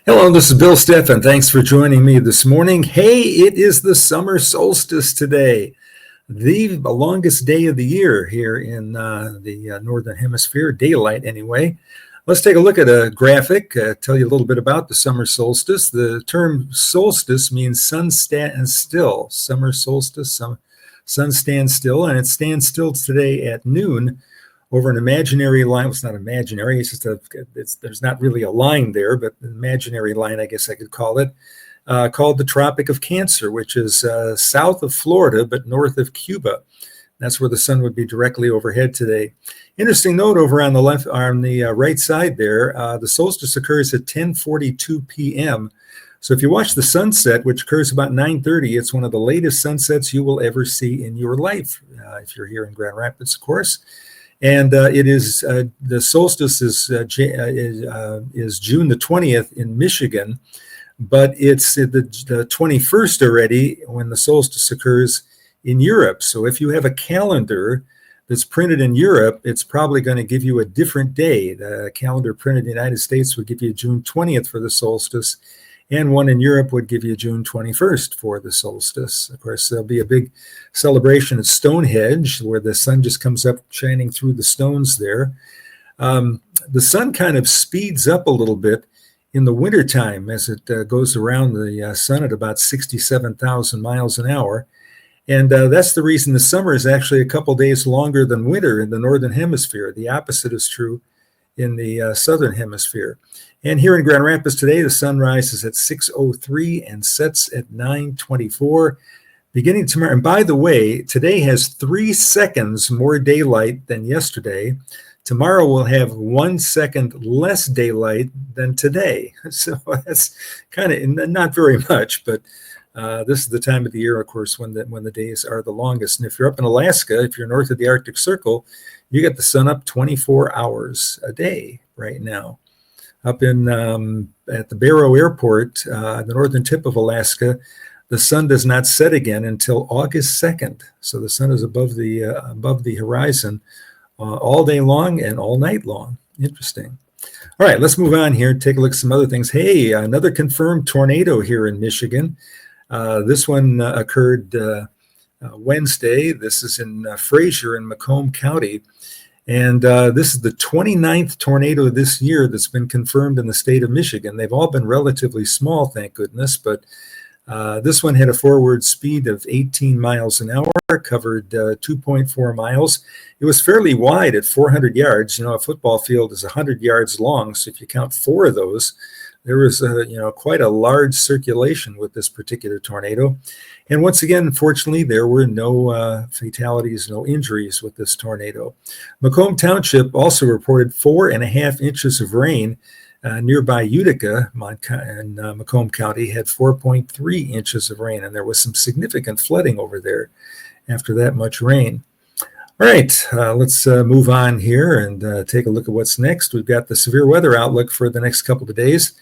Hello, this is Bill Steffen. Thanks for joining me this morning. Hey, it is the summer solstice today, the longest day of the year here in the Northern Hemisphere, daylight anyway. Let's take a look at a graphic, tell you a little bit about the summer solstice. The term solstice means sun stands still. Summer solstice, sun stands still, and it stands still today at noon over an imaginary line. Well, it's not imaginary. It's just there's not really a line there, but an imaginary line, I guess I could call it, called the Tropic of Cancer, which is south of Florida, but north of Cuba. That's where the sun would be directly overhead today. Interesting note over on the left, on the right side there, the solstice occurs at 10:42 p.m. So if you watch the sunset, which occurs about 9:30, it's one of the latest sunsets you will ever see in your life, if you're here in Grand Rapids, of course. And it is the solstice is June the 20th in Michigan, but it's the 21st already when the solstice occurs in Europe. So if you have a calendar that's printed in Europe, it's probably going to give you a different day. The calendar printed in the United States would give you June 20th for the solstice, and one in Europe would give you June 21st for the solstice. Of course, there'll be a big celebration at Stonehenge where the sun just comes up shining through the stones there. The sun kind of speeds up a little bit in the wintertime as it goes around the sun at about 67,000 miles an hour. And that's the reason the summer is actually a couple days longer than winter in the Northern Hemisphere. The opposite is true in the Southern Hemisphere. And here in Grand Rapids today, the sun rises at 6:03 and sets at 9:24. Beginning tomorrow, and by the way, today has 3 seconds more daylight than yesterday. Tomorrow we'll have 1 second less daylight than today. So that's kind of not very much, but this is the time of the year, of course, when the days are the longest. And if you're up in Alaska, if you're north of the Arctic Circle, you get the sun up 24 hours a day right now. Up in at the Barrow Airport, the northern tip of Alaska, the sun does not set again until August 2nd. So the sun is above the horizon all day long and all night long. Interesting. All right, let's move on here and take a look at some other things. Hey, another confirmed tornado here in Michigan. This one occurred Wednesday. This is in Fraser in Macomb County. And this is the 29th tornado this year that's been confirmed in the state of Michigan. They've all been relatively small, thank goodness, but this one had a forward speed of 18 miles an hour, covered 2.4 miles. It was fairly wide at 400 yards. You know, a football field is 100 yards long, so if you count 4 of those, there was quite a large circulation with this particular tornado. And once again, unfortunately, there were no fatalities, no injuries with this tornado. Macomb Township also reported 4.5 inches of rain. Nearby Utica and Macomb County had 4.3 inches of rain, and there was some significant flooding over there after that much rain. All right, let's move on here and take a look at what's next. We've got the severe weather outlook for the next couple of days.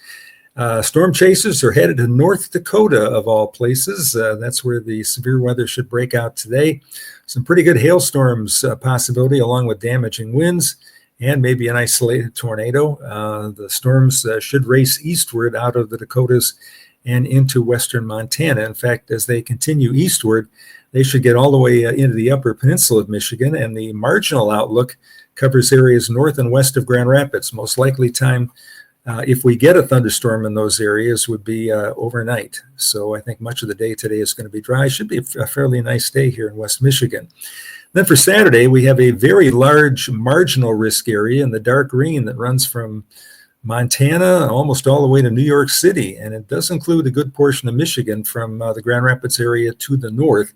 Storm chasers are headed to North Dakota, of all places. That's where the severe weather should break out today. Some pretty good hailstorms possibility, along with damaging winds and maybe an isolated tornado. The storms should race eastward out of the Dakotas and into western Montana. In fact, as they continue eastward, they should get all the way into the upper peninsula of Michigan, and the marginal outlook covers areas north and west of Grand Rapids. Most likely time, if we get a thunderstorm in those areas, would be overnight. So I think much of the day today is going to be dry. Should be a fairly nice day here in West Michigan. Then for Saturday, we have a very large marginal risk area in the dark green that runs from Montana almost all the way to New York City. And it does include a good portion of Michigan from the Grand Rapids area to the north.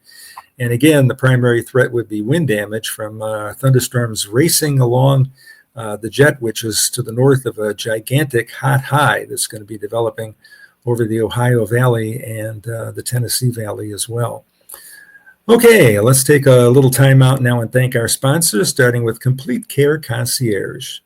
And again, the primary threat would be wind damage from thunderstorms racing along the jet, which is to the north of a gigantic hot high that's going to be developing over the Ohio Valley and the Tennessee Valley as well. Okay, let's take a little time out now and thank our sponsors, starting with Complete Care Concierge.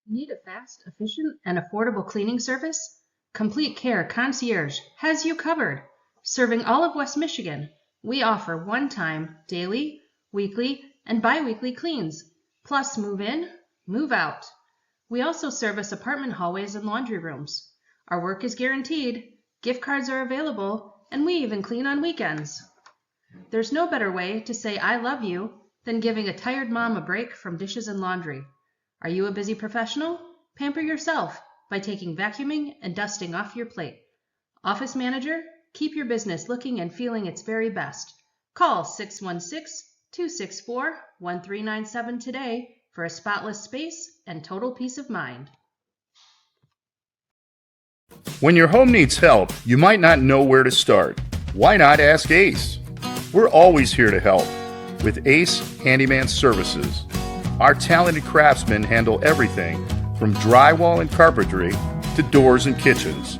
Need a fast, efficient, and affordable cleaning service? Complete Care Concierge has you covered. Serving all of West Michigan, we offer one-time, daily, weekly, and bi-weekly cleans, plus move-in, Move out. We also service apartment hallways and laundry rooms. Our work is guaranteed, gift cards are available, and we even clean on weekends. There's no better way to say I love you than giving a tired mom a break from dishes and laundry. Are you a busy professional? Pamper yourself by taking vacuuming and dusting off your plate. Office manager, keep your business looking and feeling its very best. Call 616-264-1397 today for a spotless space and total peace of mind. When your home needs help, you might not know where to start. Why not ask Ace? We're always here to help with Ace Handyman Services. Our talented craftsmen handle everything from drywall and carpentry to doors and kitchens.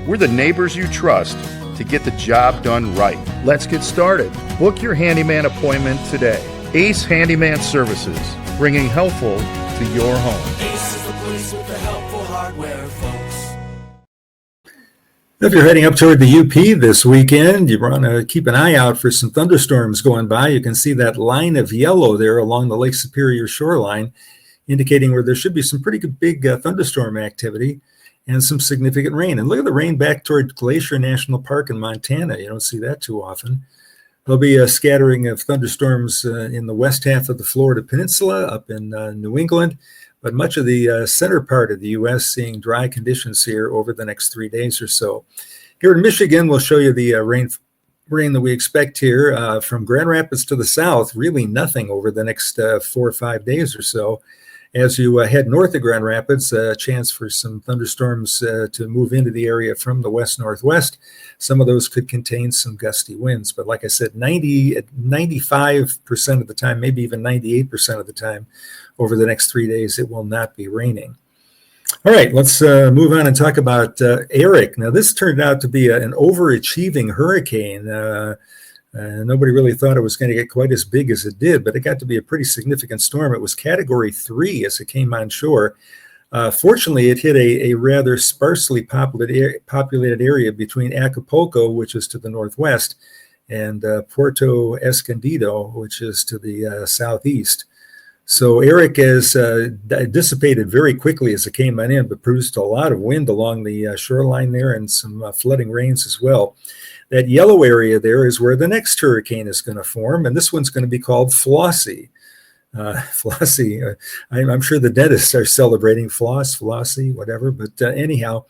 We're the neighbors you trust to get the job done right. Let's get started. Book your handyman appointment today. Ace Handyman Services, bringing helpful to your home. Ace is the place with the helpful hardware, folks. If you're heading up toward the UP this weekend, you want to keep an eye out for some thunderstorms going by. You can see that line of yellow there along the Lake Superior shoreline, indicating where there should be some pretty good big thunderstorm activity and some significant rain. And look at the rain back toward Glacier National Park in Montana. You don't see that too often. There'll be a scattering of thunderstorms in the west half of the Florida Peninsula, up in New England, but much of the center part of the U.S. seeing dry conditions here over the next 3 days or so. Here in Michigan, we'll show you the rain that we expect here from Grand Rapids to the south. Really nothing over the next 4 or 5 days or so. As you head north of Grand Rapids, a chance for some thunderstorms to move into the area from the west-northwest. Some of those could contain some gusty winds. But like I said, 95% of the time, maybe even 98% of the time, over the next 3 days, it will not be raining. All right, let's move on and talk about Eric. Now, this turned out to be an overachieving hurricane. Nobody really thought it was going to get quite as big as it did, but it got to be a pretty significant storm. It was Category 3 as it came on shore. Fortunately, it hit a rather sparsely populated area between Acapulco, which is to the northwest, and Puerto Escondido, which is to the southeast. So Eric has dissipated very quickly as it came on in, but produced a lot of wind along the shoreline there and some flooding rains as well. That yellow area there is where the next hurricane is going to form, and this one's going to be called Flossie. Flossie, I'm sure the dentists are celebrating Flossie, whatever, but anyhow,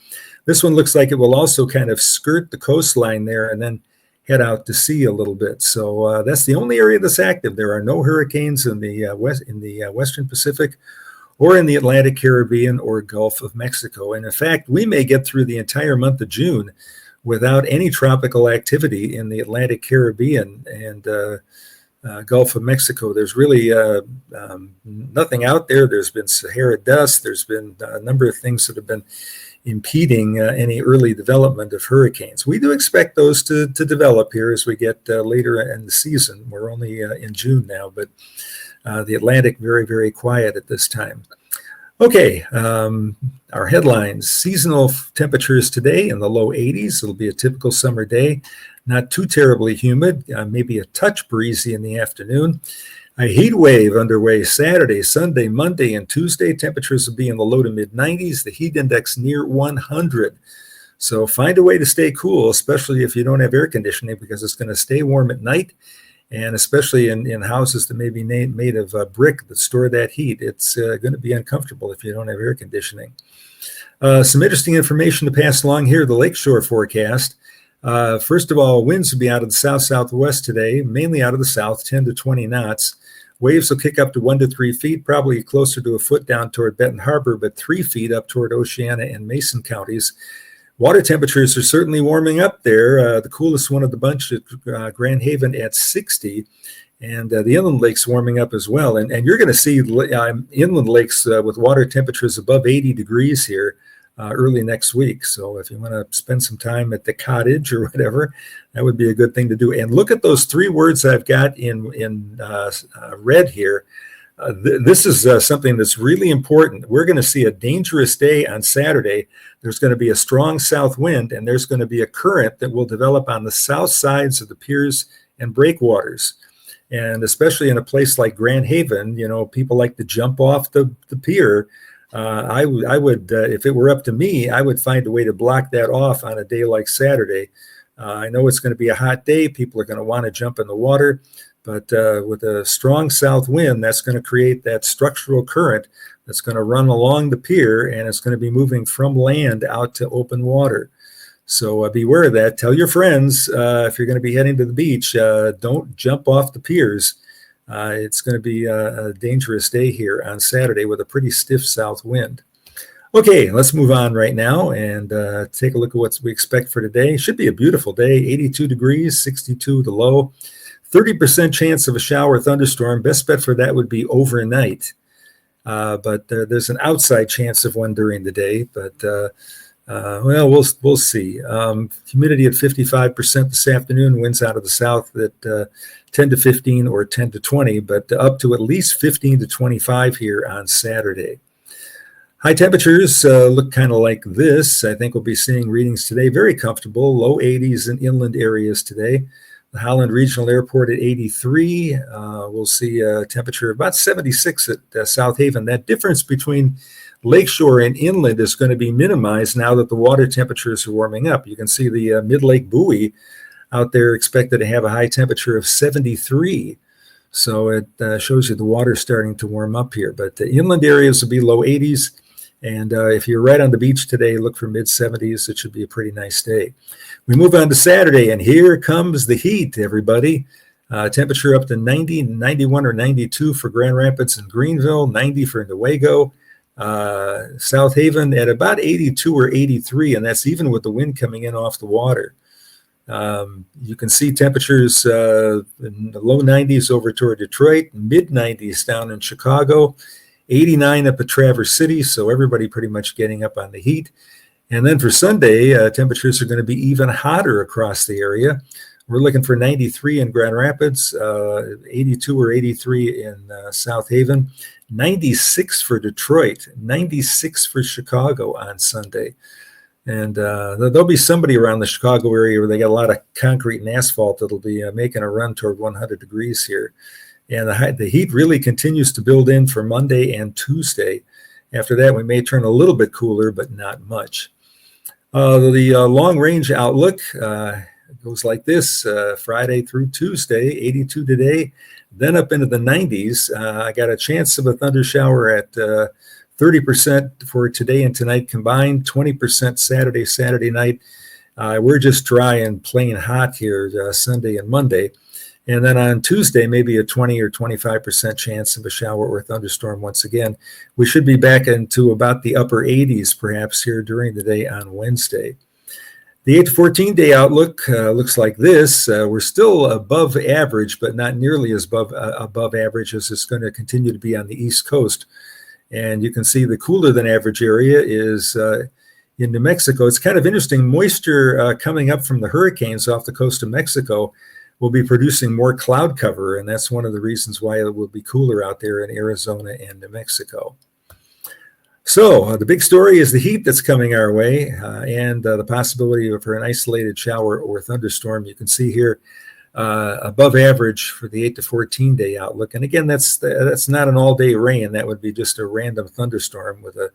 this one looks like it will also kind of skirt the coastline there and then head out to sea a little bit. So that's the only area that's active. There are no hurricanes in the Western Pacific or in the Atlantic Caribbean or Gulf of Mexico. And in fact, we may get through the entire month of June without any tropical activity in the Atlantic Caribbean and Gulf of Mexico. There's really nothing out there. There's been Sahara dust. There's been a number of things that have been impeding any early development of hurricanes. We do expect those to develop here as we get later in the season. We're only in June now, but the Atlantic very, very quiet at this time. Okay, our headlines. Seasonal temperatures today in the low 80s. It'll be a typical summer day, not too terribly humid, maybe a touch breezy in the afternoon. A heat wave underway Saturday, Sunday, Monday, and Tuesday. Temperatures will be in the low to mid 90s. The heat index near 100. So find a way to stay cool, especially if you don't have air conditioning, because it's going to stay warm at night. And especially in houses that may be made of brick that store that heat, it's going to be uncomfortable if you don't have air conditioning. Some interesting information to pass along here, the lakeshore forecast. First of all, winds will be out of the south-southwest today, mainly out of the south, 10 to 20 knots. Waves will kick up to 1 to 3 feet, probably closer to a foot down toward Benton Harbor, but 3 feet up toward Oceana and Mason counties. Water temperatures are certainly warming up there. The coolest one of the bunch at Grand Haven at 60, and the inland lakes warming up as well. And you're going to see inland lakes with water temperatures above 80 degrees here early next week. So if you want to spend some time at the cottage or whatever, that would be a good thing to do. And look at those 3 words I've got in red here. This is something that's really important. We're going to see a dangerous day on Saturday. There's going to be a strong south wind, and there's going to be a current that will develop on the south sides of the piers and breakwaters. And especially in a place like Grand Haven, people like to jump off the pier. I would, if it were up to me, I would find a way to block that off on a day like Saturday. I know it's going to be a hot day. People are going to want to jump in the water, but with a strong south wind, that's going to create that structural current that's going to run along the pier, and it's going to be moving from land out to open water. So beware of that. Tell your friends if you're going to be heading to the beach, don't jump off the piers. It's going to be a dangerous day here on Saturday with a pretty stiff south wind. Okay, let's move on right now and take a look at what we expect for today. Should be a beautiful day, 82 degrees, 62 the low, 30% chance of a shower thunderstorm. Best bet for that would be overnight. But there's an outside chance of one during the day, but well, we'll see. Humidity at 55% this afternoon, winds out of the south at 10 to 15 or 10 to 20, but up to at least 15 to 25 here on Saturday. High temperatures look kind of like this. I think we'll be seeing readings today. Very comfortable, low 80s in inland areas today. The Holland Regional Airport at 83. We'll see a temperature of about 76 at South Haven. That difference between lakeshore and inland is going to be minimized now that the water temperatures are warming up. You can see the mid-lake buoy out there expected to have a high temperature of 73. So it shows you the water starting to warm up here. But the inland areas will be low 80s. And if you're right on the beach today, look for mid-70s. It should be a pretty nice day. We move on to Saturday, and here comes the heat, everybody. Temperature up to 90, 91 or 92 for Grand Rapids and Greenville, 90 for Newaygo. South Haven at about 82 or 83, and that's even with the wind coming in off the water. You can see temperatures in the low 90s over toward Detroit, mid 90s down in Chicago, 89 up at Traverse City, so everybody pretty much getting up on the heat. And then for Sunday, temperatures are going to be even hotter across the area. We're looking for 93 in Grand Rapids, 82 or 83 in South Haven, 96 for Detroit, 96 for Chicago on Sunday. And there'll be somebody around the Chicago area where they got a lot of concrete and asphalt that'll be making a run toward 100 degrees here. And the heat really continues to build in for Monday and Tuesday. After that, we may turn a little bit cooler, but not much. The long-range outlook goes like this, Friday through Tuesday, 82 today, then up into the 90s. I got a chance of a thunder shower at 30% for today and tonight combined, 20% Saturday night. We're just dry and plain hot here Sunday and Monday. And then on Tuesday, maybe a 20 or 25% chance of a shower or thunderstorm once again. We should be back into about the upper 80s perhaps here during the day on Wednesday. The 8 to 14 day outlook looks like this. We're still above average, but not nearly as above average as it's going to continue to be on the East Coast. And you can see the cooler than average area is in New Mexico. It's kind of interesting. Moisture coming up from the hurricanes off the coast of Mexico will be producing more cloud cover, and that's one of the reasons why it will be cooler out there in Arizona and New Mexico. So the big story is the heat that's coming our way and the possibility for an isolated shower or thunderstorm. You can see here above average for the 8 to 14 day outlook. And again, that's not an all-day rain. That would be just a random thunderstorm with a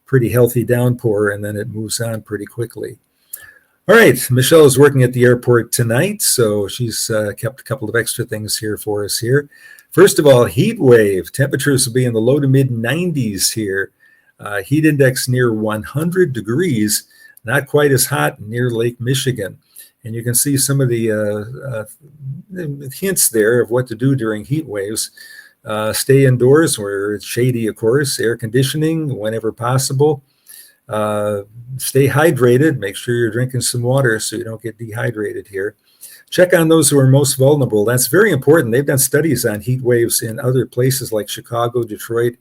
pretty healthy downpour, and then it moves on pretty quickly. All right, Michelle is working at the airport tonight, so she's kept a couple of extra things here for us here. First of all, heat wave. Temperatures will be in the low to mid 90s here. Heat index near 100 degrees, not quite as hot near Lake Michigan. And you can see some of the hints there of what to do during heat waves. Stay indoors where it's shady, of course, air conditioning whenever possible. Stay hydrated. Make sure you're drinking some water so you don't get dehydrated here. Check on those who are most vulnerable. That's very important. They've done studies on heat waves in other places like Chicago, Detroit,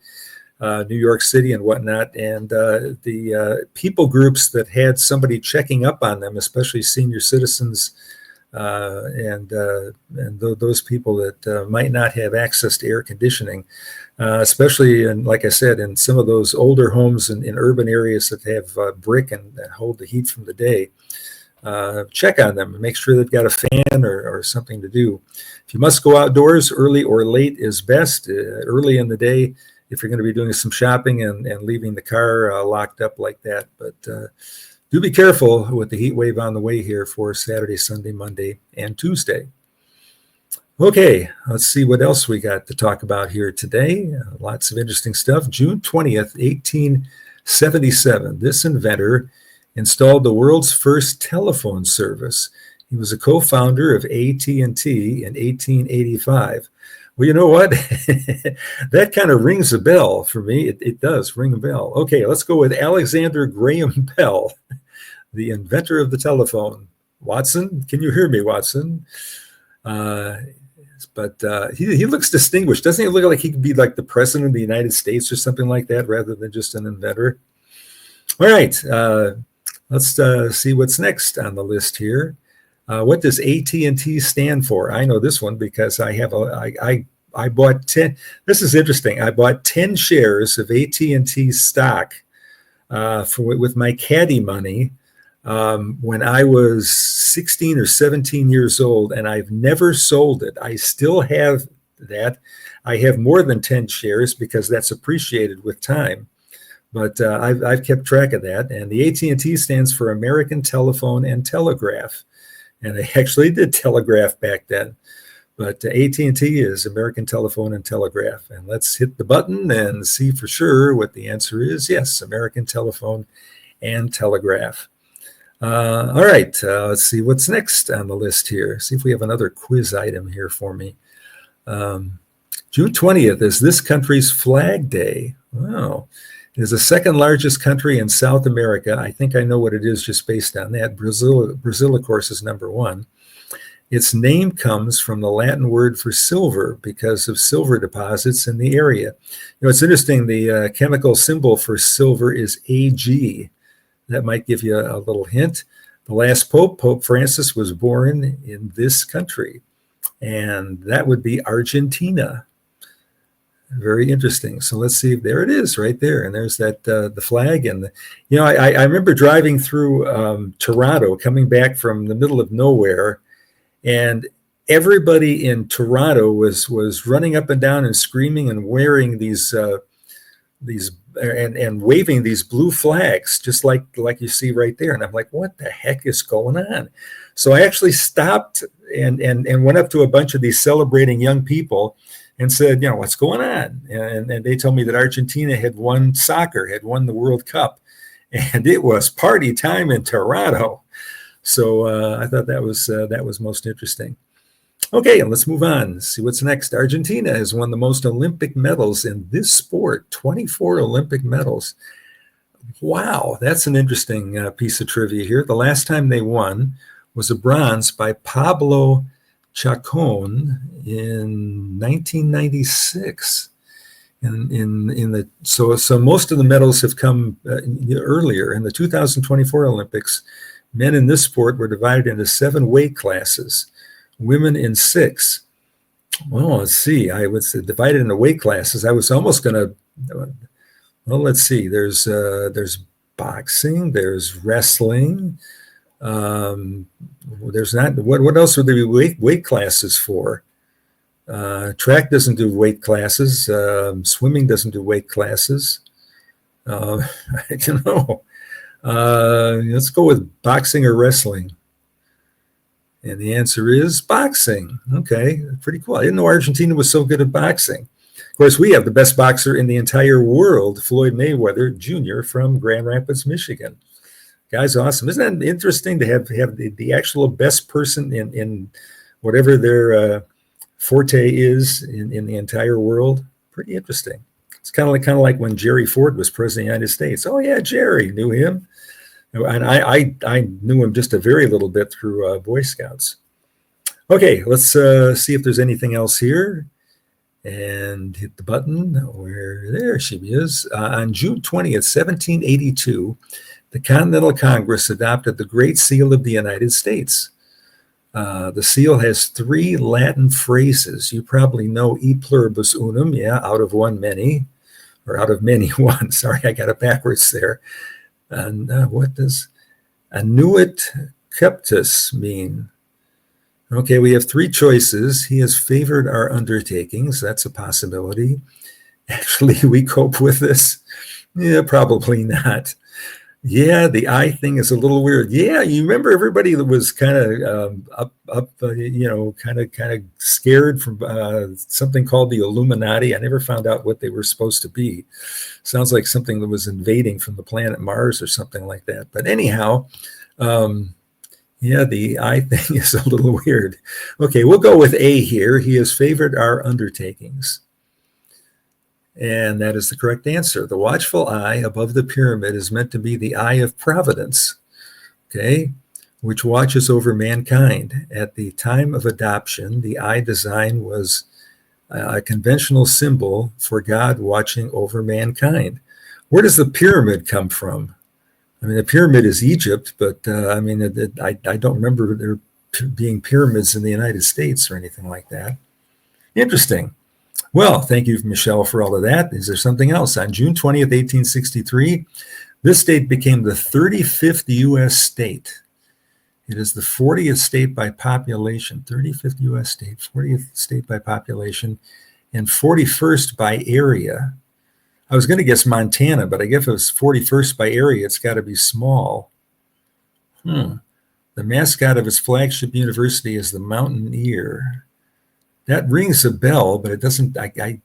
New York City, and whatnot. And the people groups that had somebody checking up on them, especially senior citizens and those people that might not have access to air conditioning, especially, and like I said, in some of those older homes in urban areas that have brick and that hold the heat from the day. check on them and make sure they've got a fan or something to do. If you must go outdoors, early or late is best. Early in the day, if you're going to be doing some shopping and leaving the car locked up like that. But do be careful with the heat wave on the way here for Saturday, Sunday, Monday, and Tuesday. Okay, let's see what else we got to talk about here today. Lots of interesting stuff. June 20th, 1877, this inventor installed the world's first telephone service. He was a co-founder of AT&T in 1885. Well, you know what? That kind of rings a bell for me. It does ring a bell. Okay, let's go with Alexander Graham Bell, the inventor of the telephone. Watson, can you hear me, Watson? But he looks distinguished. Doesn't he look like he could be like the president of the United States or something like that rather than just an inventor? All right, let's see what's next on the list here. What does AT&T stand for? I know this one because I bought 10. This is interesting. I bought 10 shares of AT&T stock with my caddy money when I was 16 or 17 years old, and I've never sold it. I still have that. I have more than 10 shares because that's appreciated with time. But I've kept track of that. And the AT&T stands for American Telephone and Telegraph. And they actually did telegraph back then. But AT&T is American Telephone and Telegraph. And let's hit the button and see for sure what the answer is. Yes, American Telephone and Telegraph. All right, let's see what's next on the list here. See if we have another quiz item here for me. June 20th is this country's Flag Day. Wow. It is the second largest country in South America. I think I know what it is just based on that. Brazil, of course, is number one. Its name comes from the Latin word for silver because of silver deposits in the area. You know, it's interesting. The chemical symbol for silver is Ag. That might give you a little hint. The last pope, Pope Francis, was born in this country, and that would be Argentina. Very interesting. So let's see. There it is, right there, and there's that the flag. And I remember driving through Toronto, coming back from the middle of nowhere, and everybody in Toronto was running up and down and screaming and wearing these and waving these blue flags, just like you see right there. And I'm like, what the heck is going on? So I actually stopped and went up to a bunch of these celebrating young people and said, what's going on? And they told me that Argentina had won the World Cup, and it was party time in Toronto. So I thought that was most interesting. Okay, and let's move on. See what's next. Argentina has won the most Olympic medals in this sport, 24 Olympic medals. Wow, that's an interesting piece of trivia here. The last time they won was a bronze by Pablo Chacon in 1996. So most of the medals have come earlier. In the 2024 Olympics, men in this sport were divided into 7 weight classes. Women in 6. Well, let's see. I was divided into weight classes. I was almost going to. Well, let's see. There's boxing. There's wrestling. There's not. What else would there be weight classes for? Track doesn't do weight classes. Swimming doesn't do weight classes. I don't know. Let's go with boxing or wrestling. And the answer is boxing. Okay, pretty cool. I didn't know Argentina was so good at boxing. Of course, we have the best boxer in the entire world, Floyd Mayweather Jr. from Grand Rapids, Michigan. Guy's awesome. Isn't that interesting to have the actual best person in whatever their forte is in the entire world? Pretty interesting. It's kind of like when Jerry Ford was president of the United States. Oh yeah, Jerry, knew him. And I knew him just a very little bit through Boy Scouts. Okay, let's see if there's anything else here. And hit the button. There she is. On June 20th, 1782, the Continental Congress adopted the Great Seal of the United States. The seal has 3 Latin phrases. You probably know e pluribus unum, out of one many, or out of many one. Sorry, I got it backwards there. And what does annuit eucalyptus mean? Okay, we have three choices. He has favored our undertakings. That's a possibility. Actually, we cope with this. Yeah, probably not. Yeah, the eye thing is a little weird. Yeah, you remember everybody that was kind of kind of scared from something called the Illuminati. I never found out what they were supposed to be. Sounds like something that was invading from the planet Mars or something like that. But anyhow, yeah, the eye thing is a little weird. Okay, we'll go with A here. He has favored our undertakings. And that is the correct answer. The watchful eye above the pyramid is meant to be the eye of providence, okay, which watches over mankind. At the time of adoption, the eye design was a conventional symbol for God watching over mankind. Where does the pyramid come from? I mean, the pyramid is Egypt, but I don't remember there being pyramids in the United States or anything like that. Interesting. Well, thank you, Michelle, for all of that. Is there something else? On June 20th, 1863, this state became the 35th U.S. state. It is the 40th state by population, 35th U.S. state, 40th state by population, and 41st by area. I was going to guess Montana, but I guess if it was 41st by area, it's got to be small. The mascot of its flagship university is the Mountaineer. That rings a bell, but it doesn't. I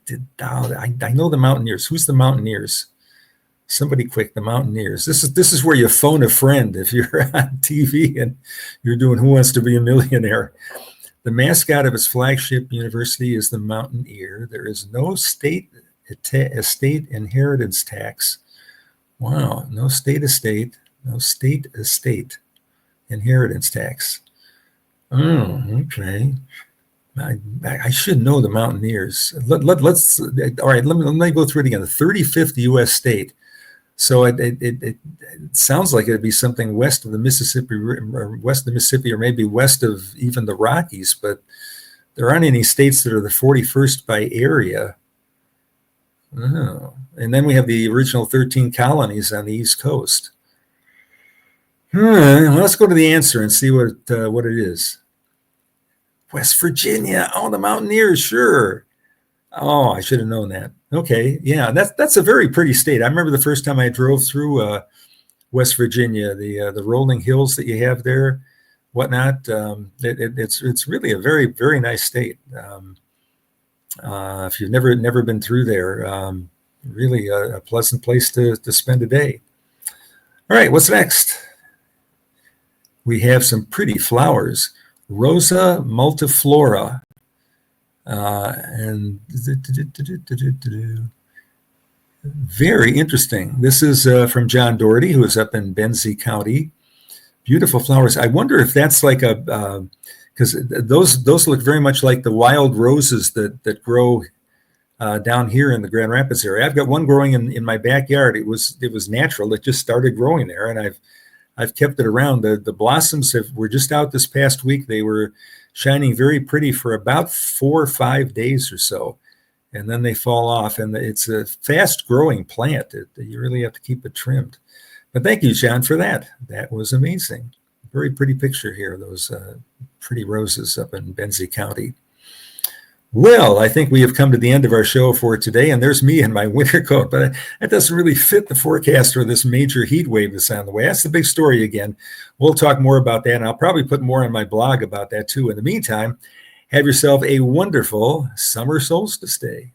know the Mountaineers. Who's the Mountaineers? Somebody quick, the Mountaineers. This is where you phone a friend if you're on TV and you're doing Who Wants to Be a Millionaire. The mascot of its flagship university is the Mountaineer. There is no state estate inheritance tax. Wow, no state estate inheritance tax. Oh, okay. I should know the Mountaineers. Let's all right. Let me go through it again. The 35th U.S. state. So it sounds like it'd be something west of the Mississippi, or maybe west of even the Rockies. But there aren't any states that are the 41st by area. Oh. And then we have the original 13 colonies on the East Coast. Let's go to the answer and see what it is. West Virginia. Oh, the Mountaineers, sure. Oh, I should have known that. Okay, yeah, that's a very pretty state. I remember the first time I drove through West Virginia, the rolling hills that you have there, whatnot. It's really a very, very nice state. If you've never been through there, really a pleasant place to spend a day. All right, what's next? We have some pretty flowers. Rosa multiflora. And very interesting. This is from John Doherty, who is up in Benzie County. Beautiful flowers. I wonder if that's like because those look very much like the wild roses that grow down here in the Grand Rapids area. I've got one growing in my backyard. It was natural. It just started growing there, and I've kept it around. The blossoms were just out this past week. They were shining very pretty for about 4 or 5 days or so, and then they fall off. And it's a fast-growing plant. You really have to keep it trimmed. But thank you, John, for that. That was amazing. Very pretty picture here, those pretty roses up in Benzie County. Well, I think we have come to the end of our show for today, and there's me in my winter coat, but that doesn't really fit the forecast for this major heat wave that's on the way. That's the big story again. We'll talk more about that, and I'll probably put more on my blog about that too. In the meantime, have yourself a wonderful summer solstice day.